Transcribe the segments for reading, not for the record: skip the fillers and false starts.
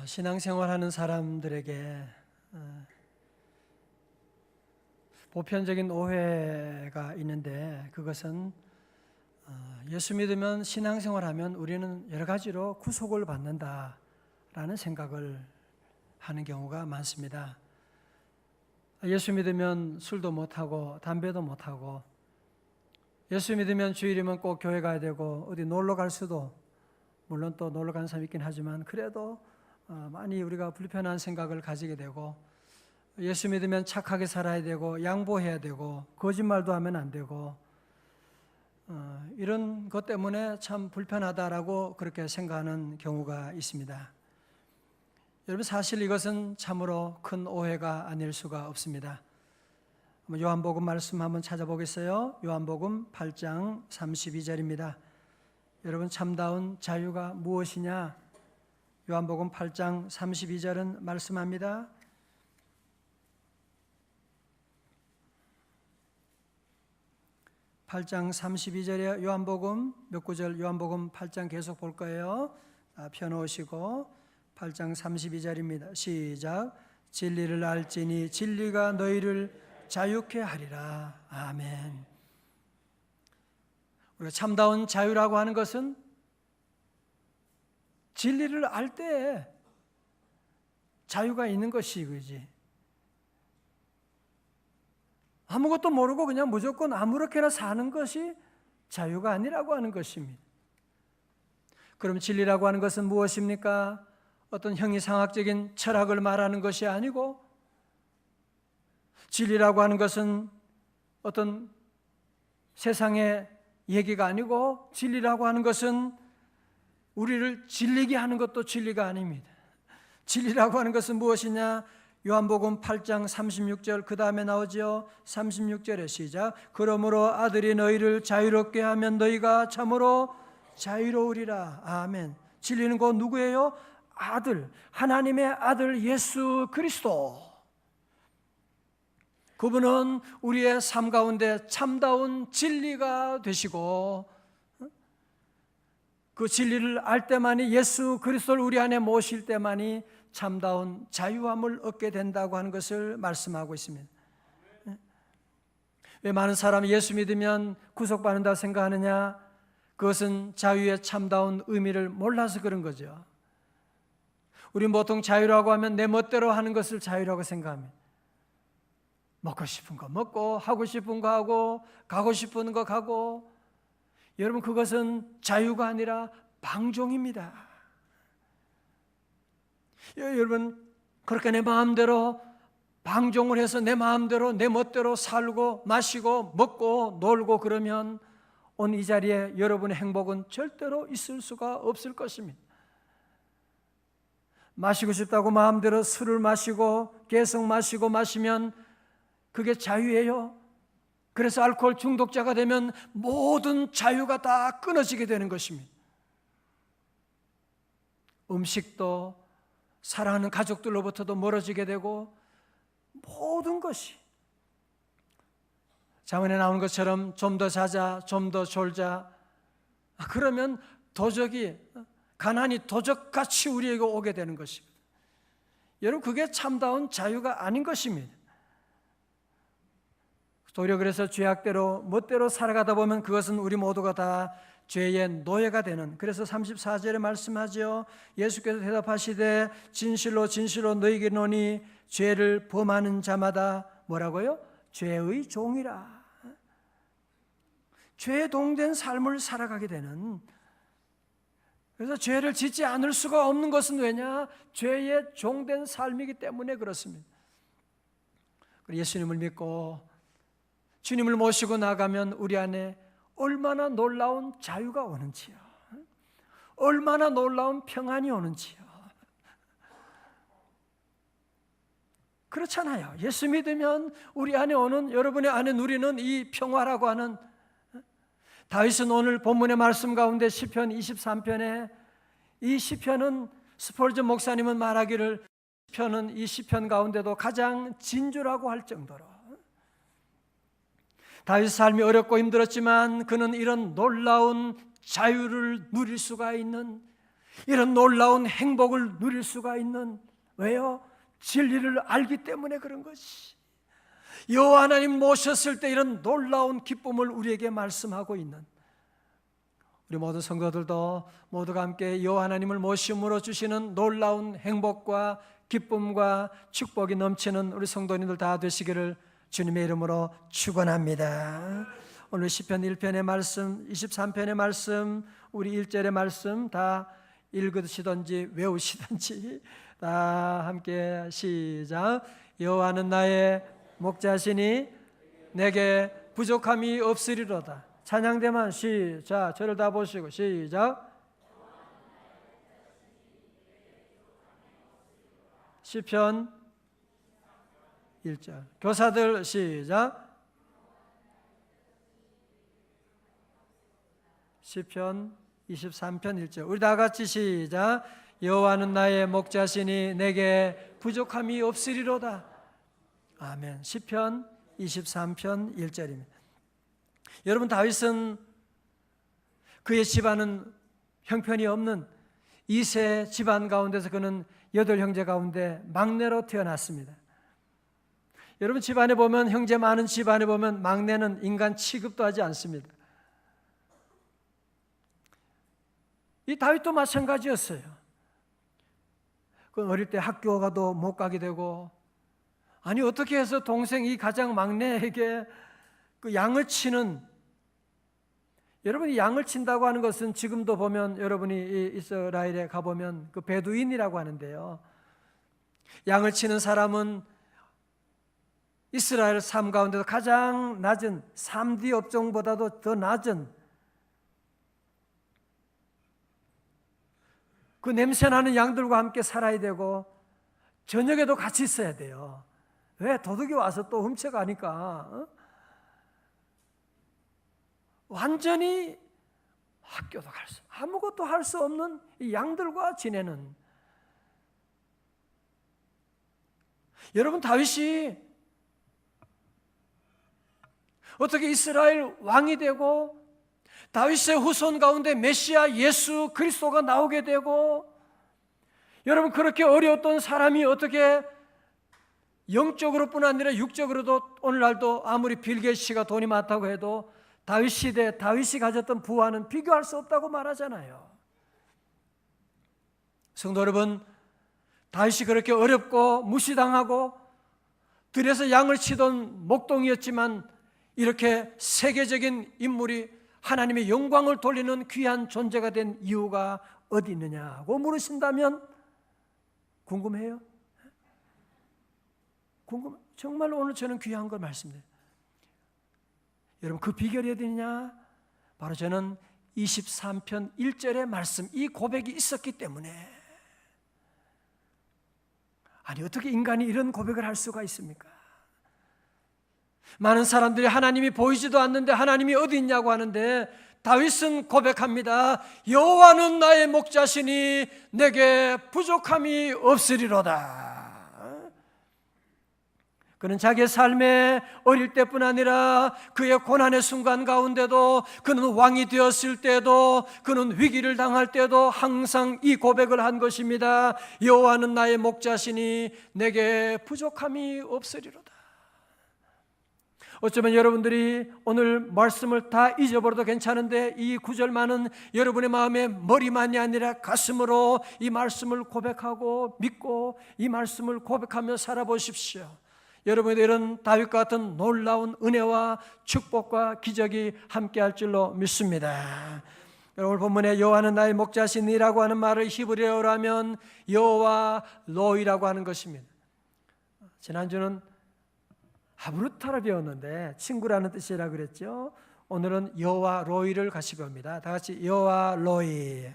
신앙생활하는 사람들에게 보편적인 오해가 있는데, 그것은 예수 믿으면, 신앙생활하면 우리는 여러 가지로 구속을 받는다라는 생각을 하는 경우가 많습니다. 예수 믿으면 술도 못하고 담배도 못하고, 예수 믿으면 주일이면 꼭 교회 가야 되고, 어디 놀러 갈 수도, 물론 또 놀러 가는 사람이 있긴 하지만 그래도 많이 우리가 불편한 생각을 가지게 되고, 예수 믿으면 착하게 살아야 되고 양보해야 되고 거짓말도 하면 안 되고, 이런 것 때문에 참 불편하다라고 그렇게 생각하는 경우가 있습니다. 여러분, 사실 이것은 참으로 큰 오해가 아닐 수가 없습니다. 요한복음 말씀 한번 찾아보겠어요. 요한복음 8장 32절입니다. 여러분, 참다운 자유가 무엇이냐? 요한복음 8장 32절은 말씀합니다. (8장 32절에) 요한복음 몇 구절, 요한복음 8장 계속 볼 거예요. 펴놓으시고 8장 32절입니다. 시작. 진리를 알지니 진리가 너희를 자유케 하리라. 아멘. 우리가 참다운 자유라고 하는 것은 진리를 알 때 자유가 있는 것이 그지. 아무것도 모르고 그냥 무조건 아무렇게나 사는 것이 자유가 아니라고 하는 것입니다. 그럼 진리라고 하는 것은 무엇입니까? 어떤 형이상학적인 철학을 말하는 것이 아니고, 진리라고 하는 것은 어떤 세상의 얘기가 아니고, 진리라고 하는 것은 우리를 진리게 하는 것도 진리가 아닙니다. 진리라고 하는 것은 무엇이냐? 요한복음 8장 36절 그 다음에 나오죠. 36절에 시작. 그러므로 아들이 너희를 자유롭게 하면 너희가 참으로 자유로우리라. 아멘. 진리는 곧 누구예요? 아들, 하나님의 아들 예수 그리스도. 그분은 우리의 삶 가운데 참다운 진리가 되시고, 그 진리를 알 때만이, 예수 그리스도를 우리 안에 모실 때만이 참다운 자유함을 얻게 된다고 하는 것을 말씀하고 있습니다. 왜 많은 사람이 예수 믿으면 구속받는다고 생각하느냐? 그것은 자유의 참다운 의미를 몰라서 그런 거죠. 우리는 보통 자유라고 하면 내 멋대로 하는 것을 자유라고 생각합니다. 먹고 싶은 거 먹고, 하고 싶은 거 하고, 가고 싶은 거 가고. 여러분, 그것은 자유가 아니라 방종입니다. 여러분, 그렇게 내 마음대로 방종을 해서 내 마음대로 내 멋대로 살고 마시고 먹고 놀고 그러면 오늘 이 자리에 여러분의 행복은 절대로 있을 수가 없을 것입니다. 마시고 싶다고 마음대로 술을 마시고 계속 마시고 마시면 그게 자유예요? 그래서 알코올 중독자가 되면 모든 자유가 다 끊어지게 되는 것입니다. 음식도, 사랑하는 가족들로부터도 멀어지게 되고, 모든 것이 자문에 나오는 것처럼 좀 더 자자, 좀 더 졸자, 그러면 도적이, 가난이 도적같이 우리에게 오게 되는 것입니다. 여러분, 그게 참다운 자유가 아닌 것입니다. 도리어 그래서 죄악대로 멋대로 살아가다 보면 그것은 우리 모두가 다 죄의 노예가 되는, 그래서 34절에 말씀하죠. 예수께서 대답하시되 진실로 진실로 너희에게 이르노니 죄를 범하는 자마다 뭐라고요? 죄의 종이라. 죄에 동된 삶을 살아가게 되는, 그래서 죄를 짓지 않을 수가 없는 것은 왜냐? 죄에 종된 삶이기 때문에 그렇습니다. 예수님을 믿고 주님을 모시고 나가면 우리 안에 얼마나 놀라운 자유가 오는지요, 얼마나 놀라운 평안이 오는지요. 그렇잖아요. 예수 믿으면 우리 안에 오는, 여러분의 안에 누리는 이 평화라고 하는, 다윗은 오늘 본문의 말씀 가운데 시편 23편에, 이 시편은 스폴전 목사님은 말하기를 시편은 이 시편 가운데도 가장 진주라고 할 정도로, 다윗의 삶이 어렵고 힘들었지만 그는 이런 놀라운 자유를 누릴 수가 있는, 이런 놀라운 행복을 누릴 수가 있는, 왜요? 진리를 알기 때문에 그런 것이. 여호와 하나님 모셨을 때 이런 놀라운 기쁨을 우리에게 말씀하고 있는, 우리 모든 성도들도 모두가 함께 여호와 하나님을 모심으로 주시는 놀라운 행복과 기쁨과 축복이 넘치는 우리 성도님들 다 되시기를 주님의 이름으로 축원합니다. 오늘 시편 1편의 말씀, 23편의 말씀, 우리 1절의 말씀 다 읽으시든지 외우시든지 다 함께 시작. 여호와는 나의 목자시니 내게 부족함이 없으리로다. 찬양대만 시작. 저를 다 보시고 시작. 시편 1절. 교사들 시작. 시편 23편 1절. 우리 다 같이 시작. 여호와는 나의 목자시니 내게 부족함이 없으리로다. 아멘. 시편 23편 1절입니다. 여러분, 다윗은 그의 집안은 형편이 없는 2세 집안 가운데서 그는 8형제 가운데 막내로 태어났습니다. 여러분, 집안에 보면, 형제 많은 집안에 보면 막내는 인간 취급도 하지 않습니다. 이 다윗도 마찬가지였어요. 그 어릴 때 학교 가도 못 가게 되고, 아니 어떻게 해서 동생 이 가장 막내에게 그 양을 치는, 여러분이 양을 친다고 하는 것은 지금도 보면 여러분이 이스라엘에 가보면 그 베두인이라고 하는데요, 양을 치는 사람은 이스라엘 삶 가운데서 가장 낮은 3D 업종보다도 더 낮은 그 냄새나는 양들과 함께 살아야 되고 저녁에도 같이 있어야 돼요. 왜? 도둑이 와서 또 훔쳐가니까. 완전히 학교도 갈 수, 아무것도 할 수 없는 이 양들과 지내는. 여러분, 다윗이 어떻게 이스라엘 왕이 되고 다윗의 후손 가운데 메시아 예수 그리스도가 나오게 되고, 여러분, 그렇게 어려웠던 사람이 어떻게 영적으로뿐 아니라 육적으로도, 오늘날도 아무리 빌 게이츠가 돈이 많다고 해도 다윗 시대 다윗이 가졌던 부와는 비교할 수 없다고 말하잖아요. 성도 여러분, 다윗이 그렇게 어렵고 무시당하고 들에서 양을 치던 목동이었지만 이렇게 세계적인 인물이 하나님의 영광을 돌리는 귀한 존재가 된 이유가 어디 있느냐고 물으신다면 궁금해요? 정말로 오늘 저는 귀한 걸 말씀드려요. 여러분, 그 비결이 어디 있냐? 바로 저는 23편 1절의 말씀, 이 고백이 있었기 때문에. 아니, 어떻게 인간이 이런 고백을 할 수가 있습니까? 많은 사람들이 하나님이 보이지도 않는데 하나님이 어디 있냐고 하는데, 다윗은 고백합니다. 여호와는 나의 목자시니 내게 부족함이 없으리로다. 그는 자기의 삶에 어릴 때뿐 아니라 그의 고난의 순간 가운데도, 그는 왕이 되었을 때도, 그는 위기를 당할 때도 항상 이 고백을 한 것입니다. 여호와는 나의 목자시니 내게 부족함이 없으리로다. 어쩌면 여러분들이 오늘 말씀을 다 잊어버려도 괜찮은데 이 구절만은 여러분의 마음에 머리만이 아니라 가슴으로 이 말씀을 고백하고 믿고 이 말씀을 고백하며 살아보십시오. 여러분의 이런 다윗과 같은 놀라운 은혜와 축복과 기적이 함께할 줄로 믿습니다. 오늘 본문에 여호와는 나의 목자시니라고 하는 말을 히브리어로 하면 여호와 로이라고 하는 것입니다. 지난주는 하브루타를 배웠는데 친구라는 뜻이라 그랬죠. 오늘은 여호와 로이를 같이 배웁니다. 다 같이 여호와 로이.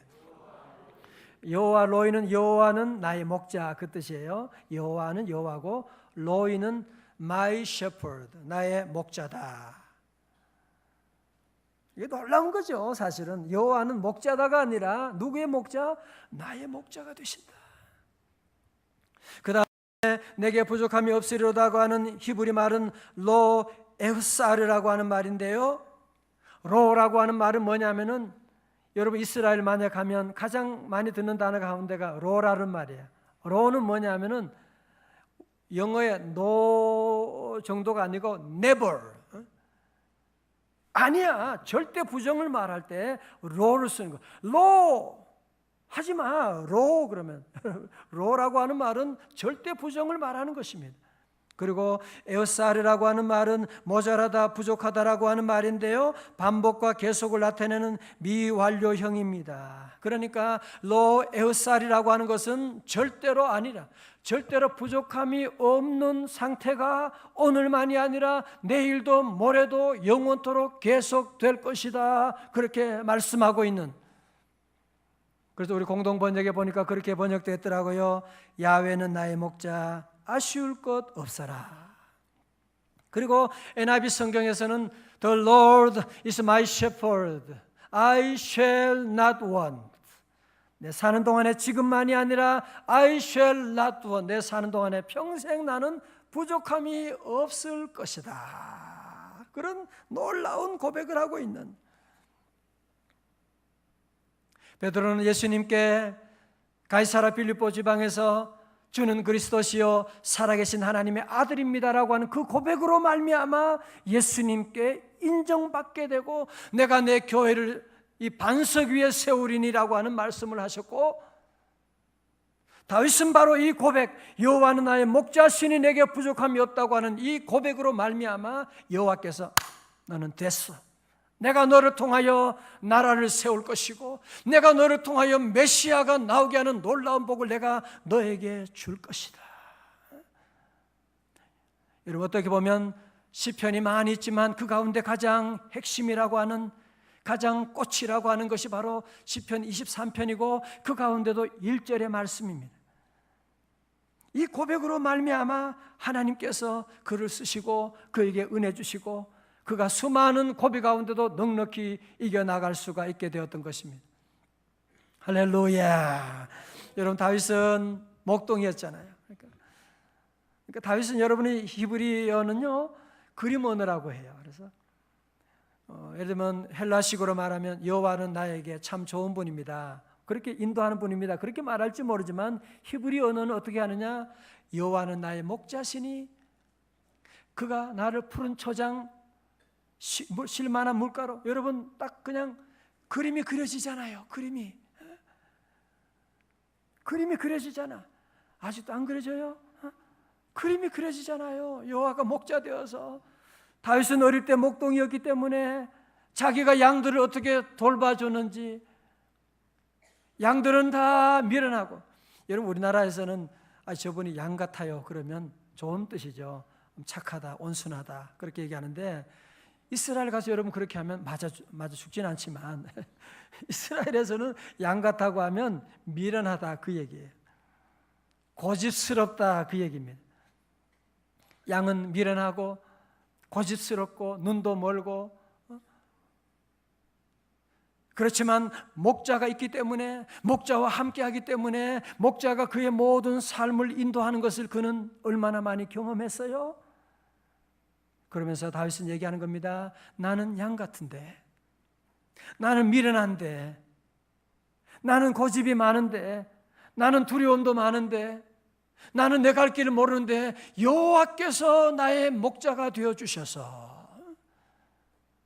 여호와 로이는, 여호와는 나의 목자 그 뜻이에요. 여호와는 여호와고 로이는 my shepherd, 나의 목자다. 이게 놀라운 거죠. 사실은 여호와는 목자다가 아니라 누구의 목자? 나의 목자가 되신다. 그 다음에 내게 부족함이 없으리로다고 하는 히브리 말은 로 에흐사르라고 하는 말인데요, 로라고 하는 말은 뭐냐면은 여러분 이스라엘 만약 가면 가장 많이 듣는 단어 가운데가 로라는 말이에요. 로는 뭐냐면은 영어의 no 정도가 아니고 never. 아니야. 절대 부정을 말할 때 로를 쓰는 거. 로 하지 마. 로 그러면 로라고 하는 말은 절대 부정을 말하는 것입니다. 그리고 에오사르라고 하는 말은 모자라다, 부족하다라고 하는 말인데요, 반복과 계속을 나타내는 미완료형입니다. 그러니까 로 에오사르라고 하는 것은 절대로 아니라, 절대로 부족함이 없는 상태가 오늘만이 아니라 내일도 모레도 영원토록 계속될 것이다, 그렇게 말씀하고 있는. 그래서 우리 공동 번역에 보니까 그렇게 번역되었더라고요. 야훼는 나의 목자, 아쉬울 것 없어라. 그리고 NIV 성경에서는 The Lord is my shepherd, I shall not want. 내 사는 동안에 지금만이 아니라 I shall not want. 내 사는 동안에 평생 나는 부족함이 없을 것이다. 그런 놀라운 고백을 하고 있는. 베드로는 예수님께 가이사라 빌립보 지방에서 주는 그리스도시요 살아계신 하나님의 아들입니다라고 하는 그 고백으로 말미암아 예수님께 인정받게 되고 내가 내 교회를 이 반석 위에 세우리니라고 하는 말씀을 하셨고, 다윗은 바로 이 고백, 여호와는 나의 목자시니 내게 부족함이 없다고 하는 이 고백으로 말미암아 여호와께서 너는 됐어, 내가 너를 통하여 나라를 세울 것이고 내가 너를 통하여 메시아가 나오게 하는 놀라운 복을 내가 너에게 줄 것이다. 여러분, 어떻게 보면 시편이 많이 있지만 그 가운데 가장 핵심이라고 하는, 가장 꽃이라고 하는 것이 바로 시편 23편이고 그 가운데도 1절의 말씀입니다. 이 고백으로 말미암아 하나님께서 그를 쓰시고 그에게 은혜 주시고 그가 수많은 고비 가운데도 넉넉히 이겨나갈 수가 있게 되었던 것입니다. 할렐루야. 여러분, 다윗은 목동이었잖아요. 그러니까 다윗은, 여러분이 히브리어는요 그림 언어라고 해요. 그래서 예를 들면 헬라식으로 말하면 여호와는 나에게 참 좋은 분입니다, 그렇게 인도하는 분입니다, 그렇게 말할지 모르지만 히브리 언어는 어떻게 하느냐, 여호와는 나의 목자시니 그가 나를 푸른 초장 쉴만한 물가로. 여러분, 딱 그냥 그림이 그려지잖아요. 그림이 그려지잖아. 아직도 안 그려져요? 그림이 그려지잖아요. 여호와가 목자 되어서. 다윗은 어릴 때 목동이었기 때문에 자기가 양들을 어떻게 돌봐줬는지, 양들은 다 미련하고. 여러분, 우리나라에서는 저분이 양 같아요 그러면 좋은 뜻이죠. 착하다, 온순하다, 그렇게 얘기하는데 이스라엘 가서 여러분 그렇게 하면 맞아 죽진 않지만 이스라엘에서는 양 같다고 하면 미련하다 그 얘기예요. 고집스럽다 그 얘기입니다. 양은 미련하고 고집스럽고 눈도 멀고, 그렇지만 목자가 있기 때문에, 목자와 함께하기 때문에, 목자가 그의 모든 삶을 인도하는 것을 그는 얼마나 많이 경험했어요. 그러면서 다윗은 얘기하는 겁니다. 나는 양 같은데, 나는 미련한데, 나는 고집이 많은데, 나는 두려움도 많은데, 나는 내 갈 길을 모르는데 여호와께서 나의 목자가 되어주셔서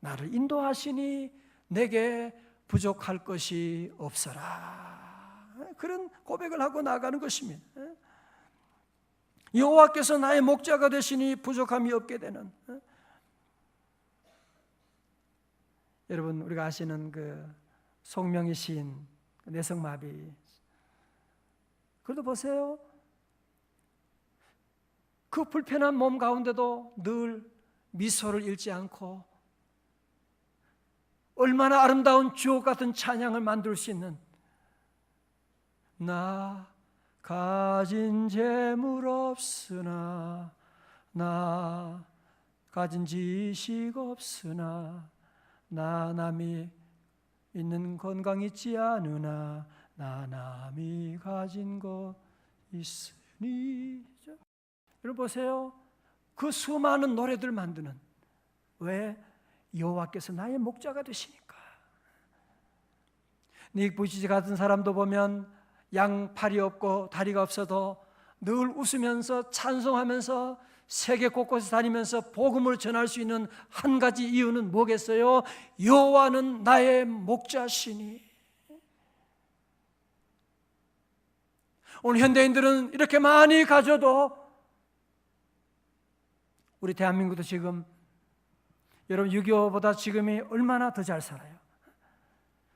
나를 인도하시니 내게 부족할 것이 없어라. 그런 고백을 하고 나가는 것입니다. 여호와께서 나의 목자가 되시니 부족함이 없게 되는. 여러분, 우리가 아시는 그 송명희 시인, 내성마비. 그래도 보세요. 그 불편한 몸 가운데도 늘 미소를 잃지 않고 얼마나 아름다운 주옥 같은 찬양을 만들 수 있는, 나 가진 재물 없으나, 나 가진 지식 없으나, 나 남이 있는 건강 있지 않으나, 나 남이 가진 것 있으니. 여러분 보세요. 그 수많은 노래들 만드는, 왜? 여호와께서 나의 목자가 되시니까. 닉 부지지 같은 사람도 보면 양팔이 없고 다리가 없어도 늘 웃으면서 찬송하면서 세계 곳곳에 다니면서 복음을 전할 수 있는 한 가지 이유는 뭐겠어요? 여호와는 나의 목자시니. 오늘 현대인들은 이렇게 많이 가져도 우리 대한민국도 지금 여러분 6.25보다 지금이 얼마나 더 잘 살아요?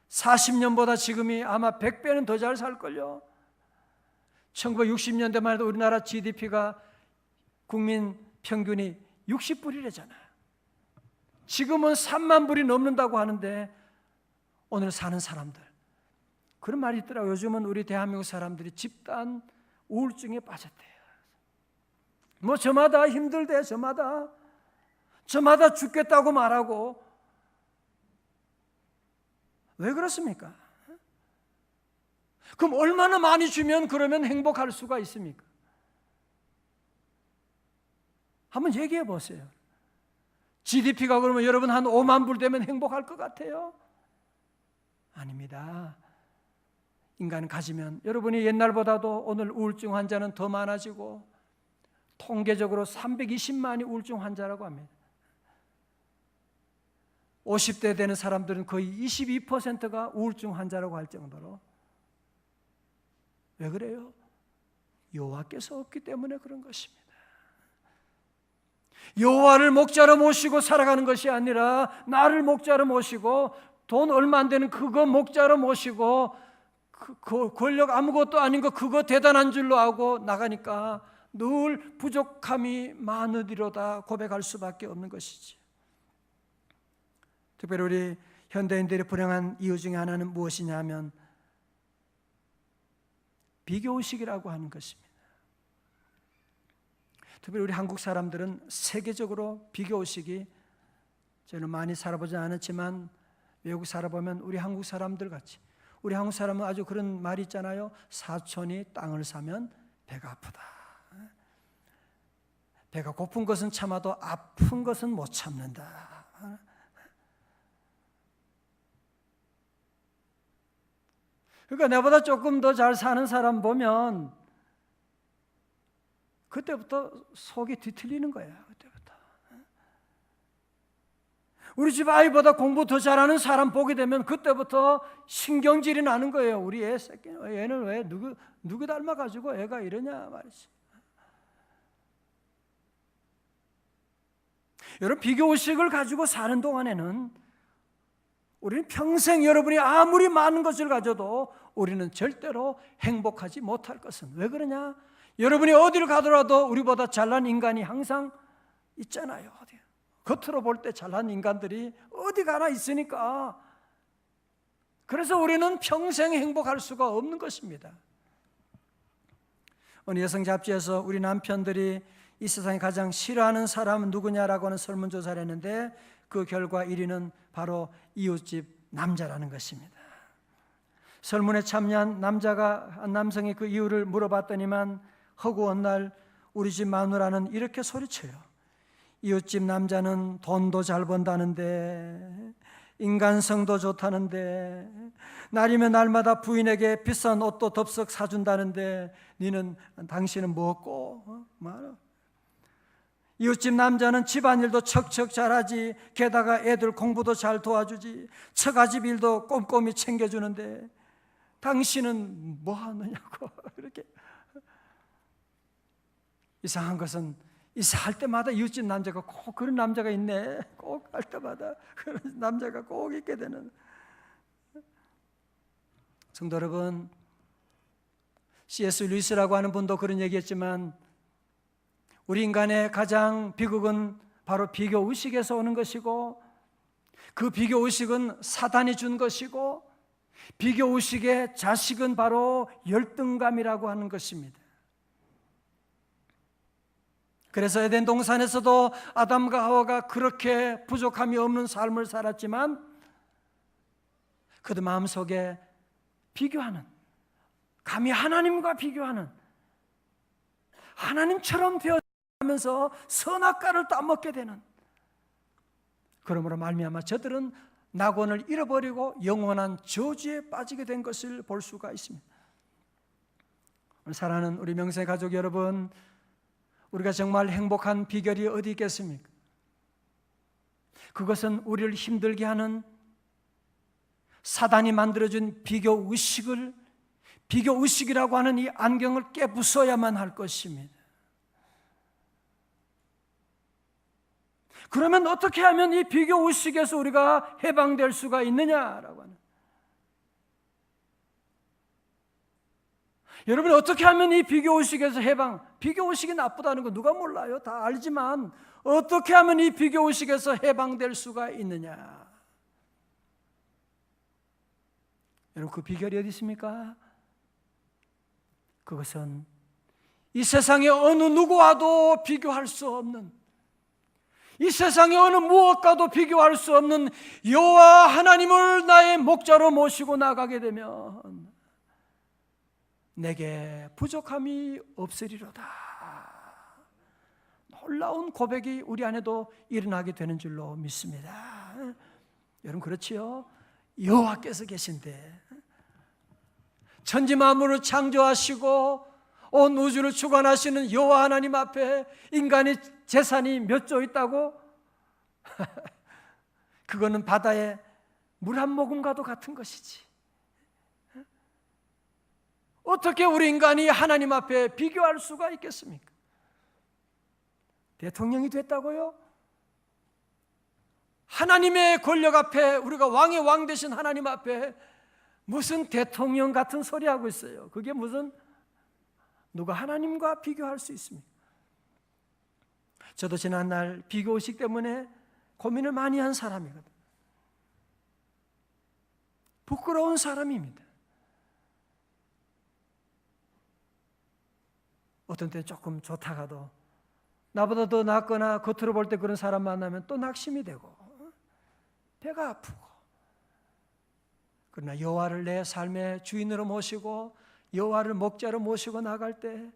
40년보다 지금이 아마 100배는 더 잘 살걸요. 1960년대만 해도 우리나라 GDP가 국민 평균이 60불이래잖아요. 지금은 3만 불이 넘는다고 하는데 오늘 사는 사람들 그런 말이 있더라고요. 요즘은 우리 대한민국 사람들이 집단 우울증에 빠졌대요. 뭐 저마다 힘들대, 저마다 죽겠다고 말하고. 왜 그렇습니까? 그럼 얼마나 많이 주면 그러면 행복할 수가 있습니까? 한번 얘기해 보세요. GDP가 그러면 여러분 한 5만 불 되면 행복할 것 같아요? 아닙니다. 인간은 가지면 여러분이 옛날보다도 오늘 우울증 환자는 더 많아지고 통계적으로 320만이 우울증 환자라고 합니다. 50대 되는 사람들은 거의 22%가 우울증 환자라고 할 정도로. 왜 그래요? 여호와께서 없기 때문에 그런 것입니다. 여호와를 목자로 모시고 살아가는 것이 아니라 나를 목자로 모시고 돈 얼마 안 되는 그거 목자로 모시고 그 권력 아무것도 아닌 거 그거 대단한 줄로 알고 나가니까 늘 부족함이 많으리로다 고백할 수밖에 없는 것이지. 특별히 우리 현대인들의 불행한 이유 중에 하나는 무엇이냐 하면 비교의식이라고 하는 것입니다. 특별히 우리 한국 사람들은 세계적으로 비교의식이, 저는 많이 살아보지 않았지만 외국 살아보면 우리 한국 사람들 같이, 우리 한국 사람은 아주 그런 말이 있잖아요. 사촌이 땅을 사면 배가 아프다. 배가 고픈 것은 참아도 아픈 것은 못 참는다. 그러니까 내보다 조금 더 잘 사는 사람 보면 그때부터 속이 뒤틀리는 거야. 그때부터. 우리 집 아이보다 공부 더 잘하는 사람 보게 되면 그때부터 신경질이 나는 거예요. 우리 애 새끼는, 얘는 왜 누구 닮아가지고 애가 이러냐 말이지. 여러분, 비교의식을 가지고 사는 동안에는 우리는 평생 여러분이 아무리 많은 것을 가져도 우리는 절대로 행복하지 못할 것은, 왜 그러냐? 여러분이 어디를 가더라도 우리보다 잘난 인간이 항상 있잖아요. 어디. 겉으로 볼 때 잘난 인간들이 어디 가나 있으니까. 그래서 우리는 평생 행복할 수가 없는 것입니다. 어느 여성 잡지에서 우리 남편들이 이 세상에 가장 싫어하는 사람은 누구냐라고 하는 설문조사를 했는데 그 결과 1위는 바로 이웃집 남자라는 것입니다. 설문에 참여한 남성이 그 이유를 물어봤더니만 허구한 날 우리 집 마누라는 이렇게 소리쳐요. 이웃집 남자는 돈도 잘 번다는데, 인간성도 좋다는데, 날이면 날마다 부인에게 비싼 옷도 덥석 사준다는데 당신은 뭐고? 이웃집 남자는 집안일도 척척 잘하지, 게다가 애들 공부도 잘 도와주지, 처가집 일도 꼼꼼히 챙겨주는데 당신은 뭐 하느냐고. 이렇게. 이상한 것은 이사할 때마다 이웃집 남자가 꼭 그런 남자가 있네. 꼭 할 때마다 그런 남자가 꼭 있게 되는. 성도 여러분, C.S. 루이스라고 하는 분도 그런 얘기했지만 우리 인간의 가장 비극은 바로 비교의식에서 오는 것이고, 그 비교의식은 사단이 준 것이고, 비교의식의 자식은 바로 열등감이라고 하는 것입니다. 그래서 에덴 동산에서도 아담과 하와가 그렇게 부족함이 없는 삶을 살았지만 그들 마음속에 비교하는, 감히 하나님과 비교하는, 하나님처럼 되어가면서 선악과를 따먹게 되는, 그러므로 말미암아 저들은 낙원을 잃어버리고 영원한 저주에 빠지게 된 것을 볼 수가 있습니다. 오늘 사랑하는 우리 명세 가족 여러분, 우리가 정말 행복한 비결이 어디 있겠습니까? 그것은 우리를 힘들게 하는 사단이 만들어준 비교의식이라고 하는 이 안경을 깨부숴야만 할 것입니다. 그러면 어떻게 하면 이 비교의식에서 우리가 해방될 수가 있느냐라고 하는, 여러분 어떻게 하면 이 비교의식에서 비교의식이 나쁘다는 거 누가 몰라요? 다 알지만 어떻게 하면 이 비교의식에서 해방될 수가 있느냐? 여러분 그 비결이 어디 있습니까? 그것은 이 세상의 어느 누구와도 비교할 수 없는, 이 세상의 어느 무엇과도 비교할 수 없는 여호와 하나님을 나의 목자로 모시고 나가게 되면 내게 부족함이 없으리로다. 놀라운 고백이 우리 안에도 일어나게 되는 줄로 믿습니다. 여러분 그렇지요? 여호와께서 계신데, 천지 만물을 창조하시고 온 우주를 주관하시는 여호와 하나님 앞에 인간의 재산이 몇 조 있다고? 그거는 바다에 물 한 모금과도 같은 것이지. 어떻게 우리 인간이 하나님 앞에 비교할 수가 있겠습니까? 대통령이 됐다고요? 하나님의 권력 앞에, 우리가 왕의 왕 되신 하나님 앞에 무슨 대통령 같은 소리 하고 있어요? 그게 무슨, 누가 하나님과 비교할 수 있습니까? 저도 지난날 비교의식 때문에 고민을 많이 한 사람이거든요. 부끄러운 사람입니다. 어떤 때 조금 좋다가도 나보다 더 낫거나 겉으로 볼 때 그런 사람 만나면 또 낙심이 되고 배가 아프고, 그러나 여호와를 내 삶의 주인으로 모시고 여호와를 목자로 모시고 나갈 때,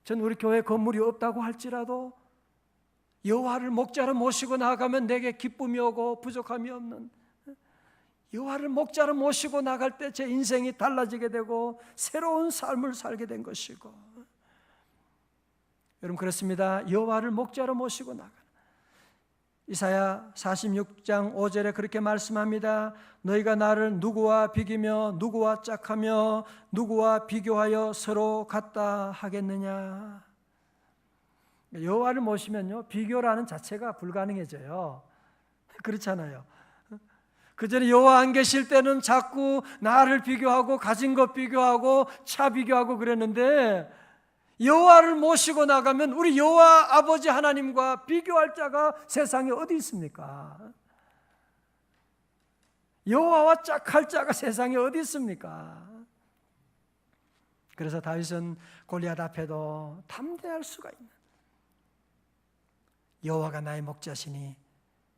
전 우리 교회 건물이 없다고 할지라도 여호와를 목자로 모시고 나가면 내게 기쁨이 오고 부족함이 없는, 여호와를 목자로 모시고 나갈 때 제 인생이 달라지게 되고 새로운 삶을 살게 된 것이고, 여러분 그렇습니다. 여호와를 목자로 모시고 나가는, 이사야 46장 5절에 그렇게 말씀합니다. 너희가 나를 누구와 비기며 누구와 짝하며 누구와 비교하여 서로 같다 하겠느냐. 여호와를 모시면요, 비교라는 자체가 불가능해져요. 그렇잖아요. 그전에 여호와 안 계실 때는 자꾸 나를 비교하고 가진 것 비교하고 차 비교하고 그랬는데, 여호와를 모시고 나가면 우리 여호와 아버지 하나님과 비교할 자가 세상에 어디 있습니까? 여호와와 짝할 자가 세상에 어디 있습니까? 그래서 다윗은 골리앗 앞에도 담대할 수가 있는, 여호와가 나의 목자시니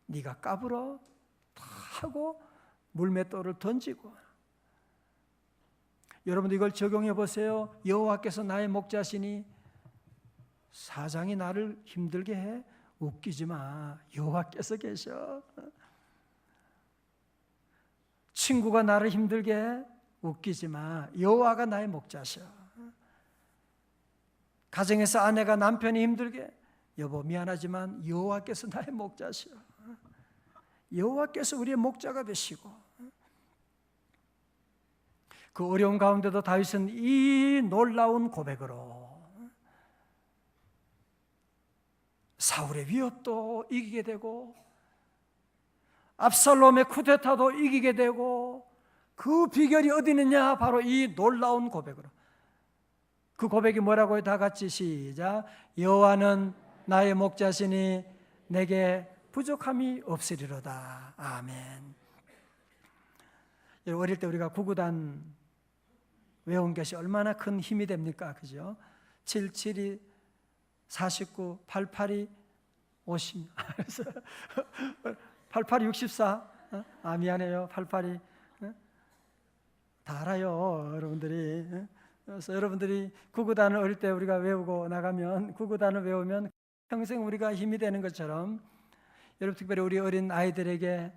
네가 까불어 하고 물맷돌을 던지고, 여러분도 이걸 적용해 보세요. 여호와께서 나의 목자시니, 사장이 나를 힘들게 해? 웃기지 마. 여호와께서 계셔. 친구가 나를 힘들게 해? 웃기지 마. 여호와가 나의 목자셔. 가정에서 아내가 남편이 힘들게, 여보 미안하지만 여호와께서 나의 목자셔. 여호와께서 우리의 목자가 되시고, 그 어려운 가운데도 다윗은 이 놀라운 고백으로 사울의 위협도 이기게 되고 압살롬의 쿠데타도 이기게 되고, 그 비결이 어디 있느냐? 바로 이 놀라운 고백으로. 그 고백이 뭐라고요? 다 같이 시작. 여호와는 나의 목자시니 내게 부족함이 없으리로다. 아멘. 어릴 때 우리가 구구단 외운 것이 얼마나 큰 힘이 됩니까? 그죠? 772 49, 88이 50, 88이 64. 미안해요. 88이 다 알아요, 여러분들이. 그래서 여러분들이 구구단을 어릴 때 우리가 외우고 나가면, 구구단을 외우면 평생 우리가 힘이 되는 것처럼, 여러분 특별히 우리 어린 아이들에게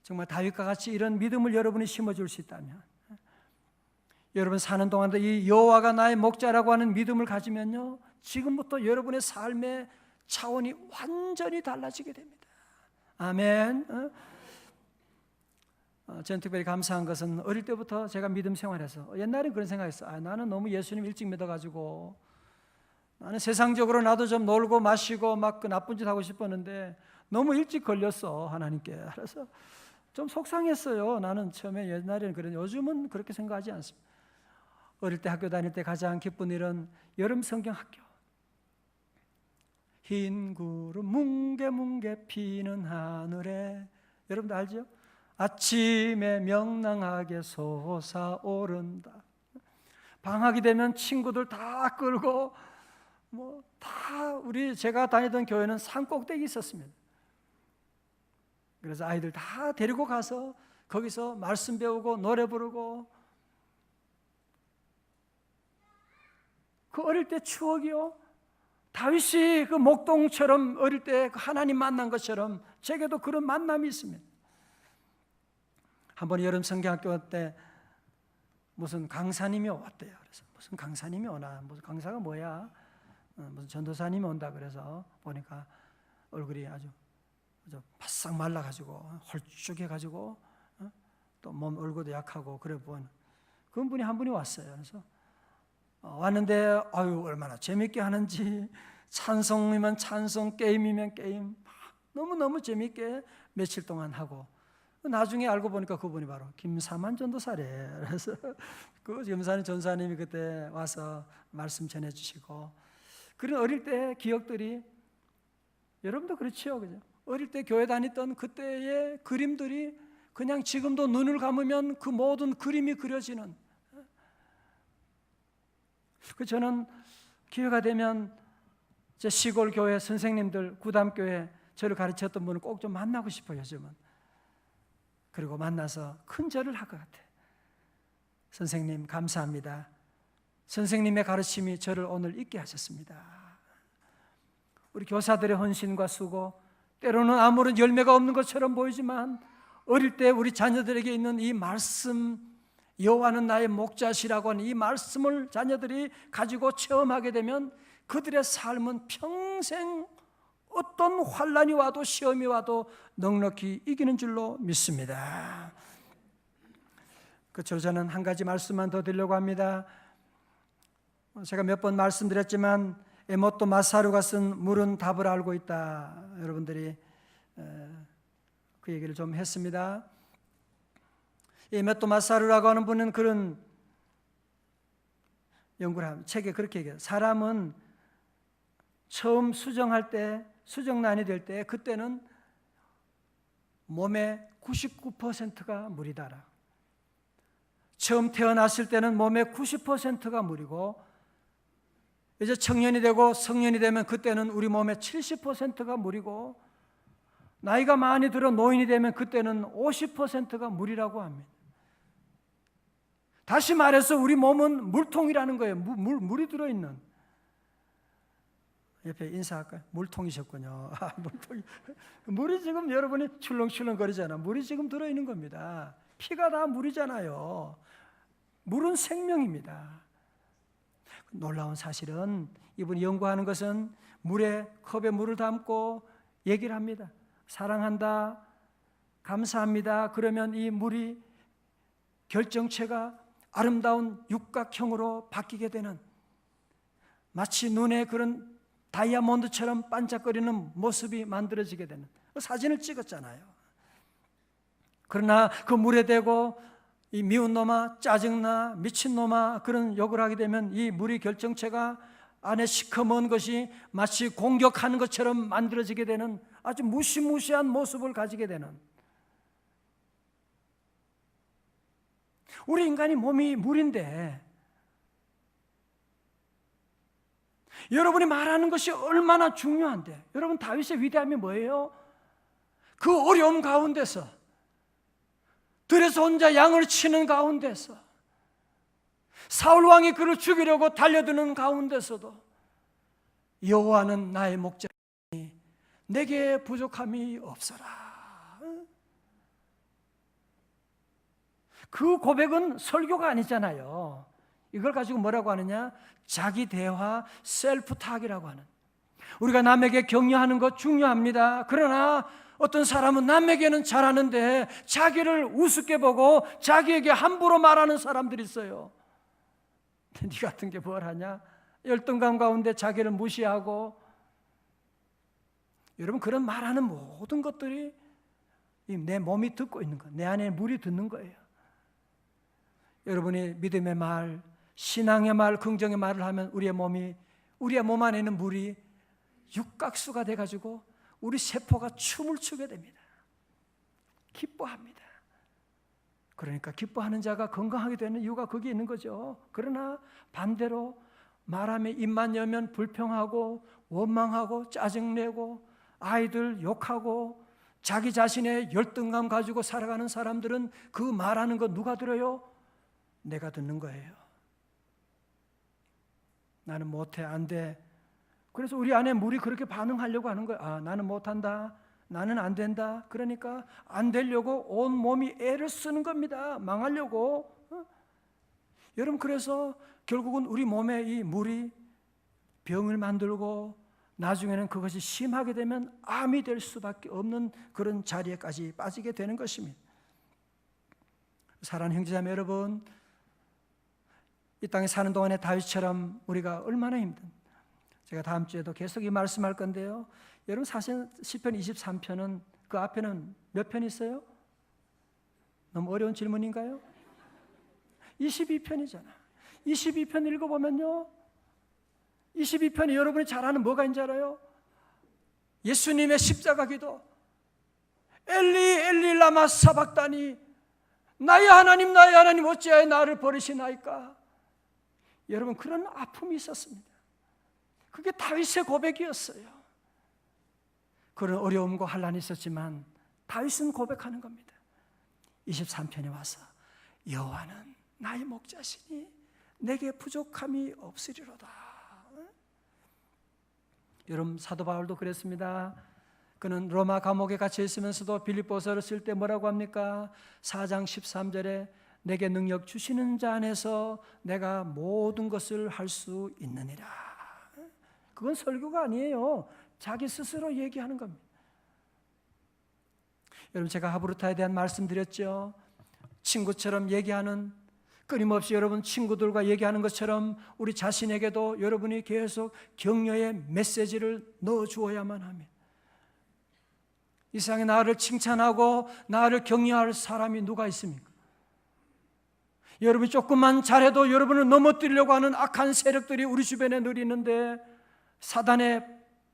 정말 다윗과 같이 이런 믿음을 여러분이 심어줄 수 있다면, 여러분 사는 동안도 이 여호와가 나의 목자라고 하는 믿음을 가지면요, 지금부터 여러분의 삶의 차원이 완전히 달라지게 됩니다. 아멘. 저는 특별히 감사한 것은 어릴 때부터 제가 믿음 생활해서, 옛날엔 그런 생각했어요. 나는 너무 예수님 일찍 믿어가지고 나는 세상적으로 나도 좀 놀고 마시고 막 그 나쁜 짓 하고 싶었는데 너무 일찍 걸렸어, 하나님께. 그래서 좀 속상했어요. 나는 처음에 옛날에는 그런, 요즘은 그렇게 생각하지 않습니다. 어릴 때 학교 다닐 때 가장 기쁜 일은 여름 성경 학교. 흰 구름 뭉게뭉게 피는 하늘에, 여러분도 알죠? 아침에 명랑하게 솟아오른다. 방학이 되면 친구들 다 끌고 제가 다니던 교회는 산 꼭대기 있었습니다. 그래서 아이들 다 데리고 가서 거기서 말씀 배우고 노래 부르고, 그 어릴 때 추억이요, 다윗이 그 목동처럼 어릴 때 하나님 만난 것처럼 제게도 그런 만남이 있습니다. 한번 여름 성경학교 때 무슨 강사님이 왔대요. 그래서 무슨 강사님이 오나, 무슨 강사가 뭐야, 무슨 전도사님이 온다. 그래서 보니까 얼굴이 아주 바싹 말라가지고 홀쭉해가지고 또 몸 얼굴도 약하고, 그래 본 그분이 한 분이 왔어요. 그래서 왔는데 얼마나 재밌게 하는지, 찬송이면 찬송, 게임이면 게임, 너무너무 재밌게 며칠 동안 하고, 나중에 알고 보니까 그분이 바로 김사만 전도사래. 그래서 그 김사만 전사님이 그때 와서 말씀 전해주시고, 그런 어릴 때 기억들이, 여러분도 그렇죠, 그죠? 어릴 때 교회 다녔던 그때의 그림들이 그냥 지금도 눈을 감으면 그 모든 그림이 그려지는. 저는 기회가 되면 제 시골 교회 선생님들, 구담교회 저를 가르쳤던 분을 꼭 좀 만나고 싶어요, 요즘은. 그리고 만나서 큰 절을 할 것 같아요. 선생님 감사합니다. 선생님의 가르침이 저를 오늘 있게 하셨습니다. 우리 교사들의 헌신과 수고, 때로는 아무런 열매가 없는 것처럼 보이지만 어릴 때 우리 자녀들에게 있는 이 말씀, 여호와는 나의 목자시라고 하는 이 말씀을 자녀들이 가지고 체험하게 되면 그들의 삶은 평생 어떤 환난이 와도 시험이 와도 넉넉히 이기는 줄로 믿습니다. 그렇죠. 저는 한 가지 말씀만 더 드리려고 합니다. 제가 몇 번 말씀드렸지만 에모토 마사루가 쓴 물은 답을 알고 있다. 여러분들이 그 얘기를 좀 했습니다. 에모토 마사루라고 하는 분은 그런 연구를 합니다. 책에 그렇게 얘기해요. 사람은 처음 수정할 때, 수정란이 될 때, 그때는 몸의 99%가 물이다라. 처음 태어났을 때는 몸의 90%가 물이고, 이제 청년이 되고 성년이 되면 그때는 우리 몸의 70%가 물이고, 나이가 많이 들어 노인이 되면 그때는 50%가 물이라고 합니다. 다시 말해서 우리 몸은 물통이라는 거예요. 물이 들어있는. 옆에 인사할까요? 물통이셨군요. 물통이. 물이 지금 여러분이 출렁출렁 거리잖아. 물이 지금 들어있는 겁니다. 피가 다 물이잖아요. 물은 생명입니다. 놀라운 사실은 이분이 연구하는 것은 물에 컵에 물을 담고 얘기를 합니다. 사랑한다, 감사합니다. 그러면 이 물이 결정체가 아름다운 육각형으로 바뀌게 되는, 마치 눈에 그런 다이아몬드처럼 반짝거리는 모습이 만들어지게 되는, 사진을 찍었잖아요. 그러나 그 물에 대고 이 미운 놈아, 짜증나, 미친 놈아 그런 욕을 하게 되면 이 물이 결정체가 안에 시커먼 것이 마치 공격하는 것처럼 만들어지게 되는 아주 무시무시한 모습을 가지게 되는, 우리 인간이 몸이 물인데 여러분이 말하는 것이 얼마나 중요한데, 여러분 다윗의 위대함이 뭐예요? 그 어려움 가운데서, 들에서 혼자 양을 치는 가운데서, 사울왕이 그를 죽이려고 달려드는 가운데서도 여호와는 나의 목자니 내게 부족함이 없어라. 그 고백은 설교가 아니잖아요. 이걸 가지고 뭐라고 하느냐? 자기 대화, 셀프탁이라고 하는. 우리가 남에게 격려하는 것 중요합니다. 그러나 어떤 사람은 남에게는 잘하는데 자기를 우습게 보고 자기에게 함부로 말하는 사람들이 있어요. 네 같은 게 뭘 하냐? 열등감 가운데 자기를 무시하고. 여러분, 그런 말하는 모든 것들이 내 몸이 듣고 있는 거, 내 안에 물이 듣는 거예요. 여러분이 믿음의 말, 신앙의 말, 긍정의 말을 하면 우리의 몸 안에 있는 물이 육각수가 돼가지고 우리 세포가 춤을 추게 됩니다. 기뻐합니다. 그러니까 기뻐하는 자가 건강하게 되는 이유가 거기에 있는 거죠. 그러나 반대로 말하며 입만 열면 불평하고 원망하고 짜증내고 아이들 욕하고 자기 자신의 열등감 가지고 살아가는 사람들은 그 말하는 거 누가 들어요? 내가 듣는 거예요. 나는 못해, 안 돼. 그래서 우리 안에 물이 그렇게 반응하려고 하는 거예요. 아, 나는 못한다, 나는 안 된다. 그러니까 안 되려고 온 몸이 애를 쓰는 겁니다. 망하려고. 여러분, 그래서 결국은 우리 몸에 이 물이 병을 만들고 나중에는 그것이 심하게 되면 암이 될 수밖에 없는 그런 자리에까지 빠지게 되는 것입니다. 사랑하는 형제자매 여러분, 이 땅에 사는 동안에 다윗처럼 우리가 얼마나 힘든, 제가 다음 주에도 계속 이 말씀할 건데요, 여러분 사실 시편 23편은 그 앞에는 몇 편 있어요? 너무 어려운 질문인가요? 22편이잖아. 22편 읽어보면요, 22편에 여러분이 잘 아는 뭐가 있는지 알아요? 예수님의 십자가 기도. 엘리 엘리 라마 사박다니, 나의 하나님 어찌하여 나를 버리시나이까. 여러분, 그런 아픔이 있었습니다. 그게 다윗의 고백이었어요. 그런 어려움과 환란이 있었지만 다윗은 고백하는 겁니다. 23편에 와서 여호와는 나의 목자시니 내게 부족함이 없으리로다. 여러분, 사도 바울도 그랬습니다. 그는 로마 감옥에 갇혀 있으면서도 빌립보서를 쓸 때 뭐라고 합니까? 4장 13절에 내게 능력 주시는 자 안에서 내가 모든 것을 할 수 있느니라. 그건 설교가 아니에요. 자기 스스로 얘기하는 겁니다. 여러분, 제가 하브루타에 대한 말씀드렸죠. 친구처럼 얘기하는, 끊임없이 여러분 친구들과 얘기하는 것처럼 우리 자신에게도 여러분이 계속 격려의 메시지를 넣어주어야만 합니다. 이 세상에 나를 칭찬하고 나를 격려할 사람이 누가 있습니까? 여러분이 조금만 잘해도 여러분을 넘어뜨리려고 하는 악한 세력들이 우리 주변에 늘 있는데, 사단의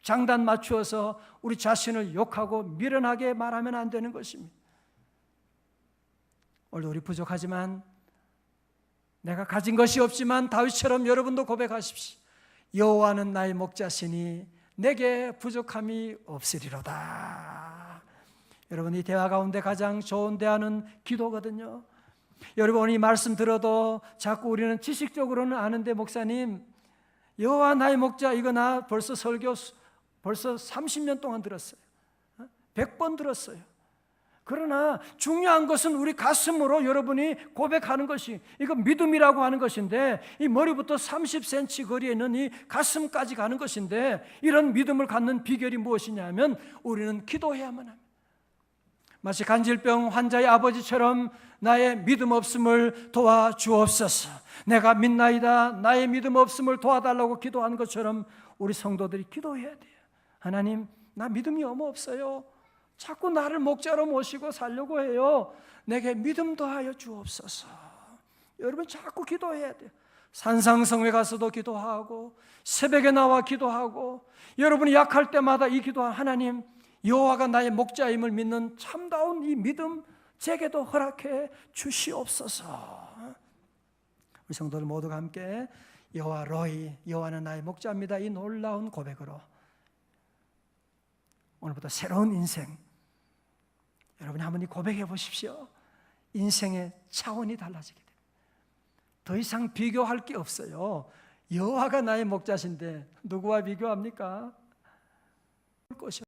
장단 맞추어서 우리 자신을 욕하고 미련하게 말하면 안 되는 것입니다. 오늘 우리 부족하지만, 내가 가진 것이 없지만 다윗처럼 여러분도 고백하십시오. 여호와는 나의 목자시니 내게 부족함이 없으리로다. 여러분, 이 대화 가운데 가장 좋은 대화는 기도거든요. 여러분, 이 말씀 들어도 자꾸 우리는 지식적으로는 아는데, 목사님 여호와 나의 목자, 이거 나 벌써 설교 벌써 30년 동안 들었어요. 100번 들었어요. 그러나 중요한 것은 우리 가슴으로 여러분이 고백하는 것이, 이거 믿음이라고 하는 것인데, 이 머리부터 30cm 거리에 있는 이 가슴까지 가는 것인데, 이런 믿음을 갖는 비결이 무엇이냐면 우리는 기도해야만 합니다. 마치 간질병 환자의 아버지처럼 나의 믿음 없음을 도와주옵소서, 내가 믿나이다, 나의 믿음 없음을 도와달라고 기도하는 것처럼 우리 성도들이 기도해야 돼요. 하나님, 나 믿음이 너무 없어요. 자꾸 나를 목자로 모시고 살려고 해요. 내게 믿음 더하여 주옵소서. 여러분, 자꾸 기도해야 돼요. 산상성회 가서도 기도하고 새벽에 나와 기도하고, 여러분이 약할 때마다 이 기도, 하나님 여호와가 나의 목자임을 믿는 참다운 이 믿음 제게도 허락해 주시옵소서. 우리 성도들 모두가 함께 여호와 로이, 여호와는 나의 목자입니다, 이 놀라운 고백으로 오늘부터 새로운 인생, 여러분이 한번 고백해 보십시오. 인생의 차원이 달라지게 됩니다. 더 이상 비교할 게 없어요. 여호와가 나의 목자신데 누구와 비교합니까? 것이